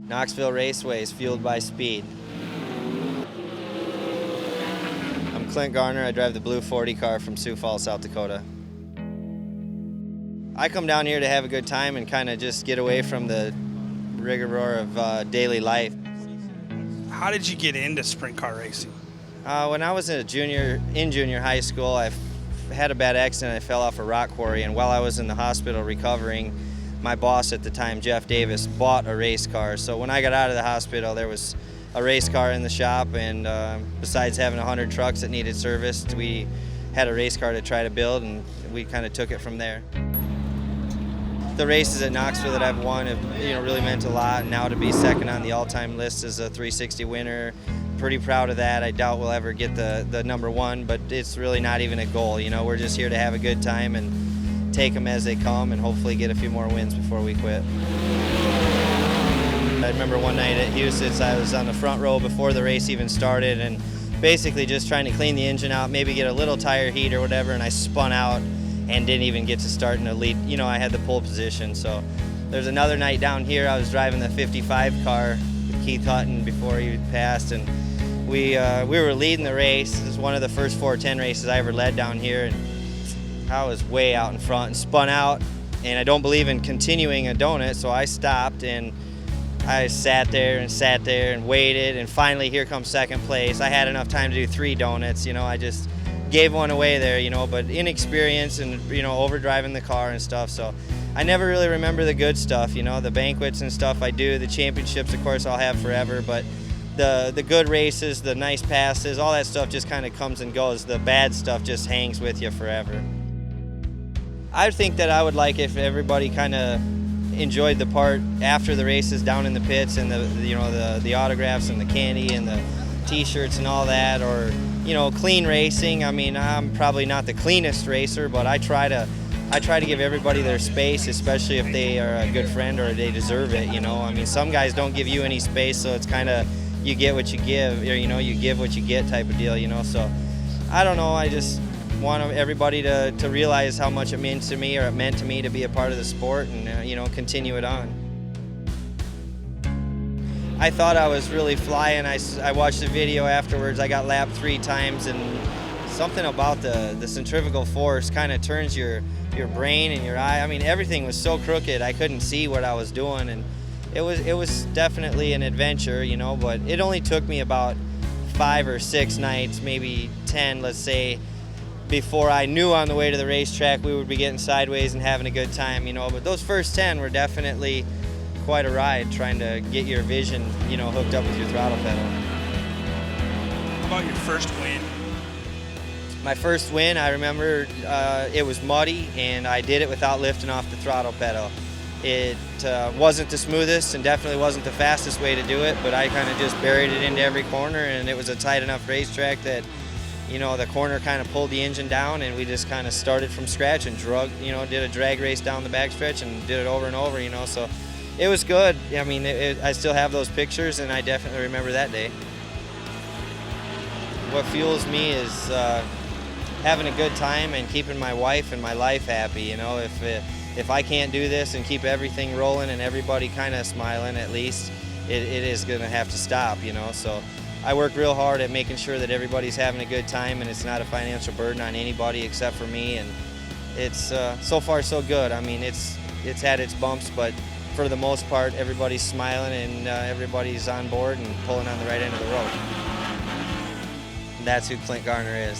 Knoxville Raceway is fueled by speed. I'm Clint Garner. I drive the blue 40 car from Sioux Falls, South Dakota. I come down here to have a good time and kind of just get away from the rigor of daily life. How did you get into sprint car racing? When I was in junior high school, I had a bad accident. I fell off a rock quarry, and while I was in the hospital recovering, my boss at the time, Jeff Davis, bought a race car. So when I got out of the hospital, there was a race car in the shop, and besides having 100 trucks that needed serviced, we had a race car to try to build, and we kind of took it from there. The races at Knoxville that I've won have really meant a lot. And now to be second on the all-time list as a 360 winner, pretty proud of that. I doubt we'll ever get the #1, but it's really not even a goal. We're just here to have a good time and take them as they come and hopefully get a few more wins before we quit. I remember one night at Houston's, I was on the front row before the race even started and basically just trying to clean the engine out, maybe get a little tire heat or whatever, and I spun out and didn't even get to start in the lead. I had the pole position. So there's another night down here, I was driving the 55 car with Keith Hutton before he passed, and we were leading the race. This is one of the first 410 races I ever led down here, and I was way out in front and spun out, and I don't believe in continuing a donut, so I stopped and I sat there and waited, and finally here comes second place. I had enough time to do 3 donuts. I just gave one away there, but inexperience and overdriving the car and stuff. So I never really remember the good stuff, the banquets and stuff I do, the championships of course I'll have forever, but the good races, the nice passes, all that stuff just kind of comes and goes. The bad stuff just hangs with you forever. I think that I would like if everybody kind of enjoyed the part after the races down in the pits, and the autographs and the candy and the t-shirts and all that, or clean racing. I mean, I'm probably not the cleanest racer, but I try to give everybody their space, especially if they are a good friend or they deserve it. I mean, some guys don't give you any space, so it's kind of you get what you give, or you give what you get type of deal. So I don't know, I just want everybody to realize how much it means to me, or it meant to me, to be a part of the sport, and continue it on. I thought I was really flying. I watched the video afterwards. I got lapped 3 times, and something about the centrifugal force kind of turns your brain and your eye. I mean, everything was so crooked, I couldn't see what I was doing, and it was definitely an adventure, but it only took me about 5 or 6 nights, maybe 10, let's say, before I knew on the way to the racetrack we would be getting sideways and having a good time, but those first 10 were definitely quite a ride, trying to get your vision, hooked up with your throttle pedal. How about your first win? My first win, I remember it was muddy, and I did it without lifting off the throttle pedal. It wasn't the smoothest and definitely wasn't the fastest way to do it, but I kind of just buried it into every corner, and it was a tight enough racetrack that the corner kind of pulled the engine down, and we just kind of started from scratch and did a drag race down the backstretch and did it over and over, so it was good. I mean, I still have those pictures, and I definitely remember that day. What fuels me is having a good time and keeping my wife and my life happy. If I can't do this and keep everything rolling and everybody kind of smiling, at least, it is going to have to stop, So I work real hard at making sure that everybody's having a good time and it's not a financial burden on anybody except for me, and it's so far so good. I mean, it's had its bumps, but for the most part, everybody's smiling and everybody's on board and pulling on the right end of the road. And that's who Clint Garner is.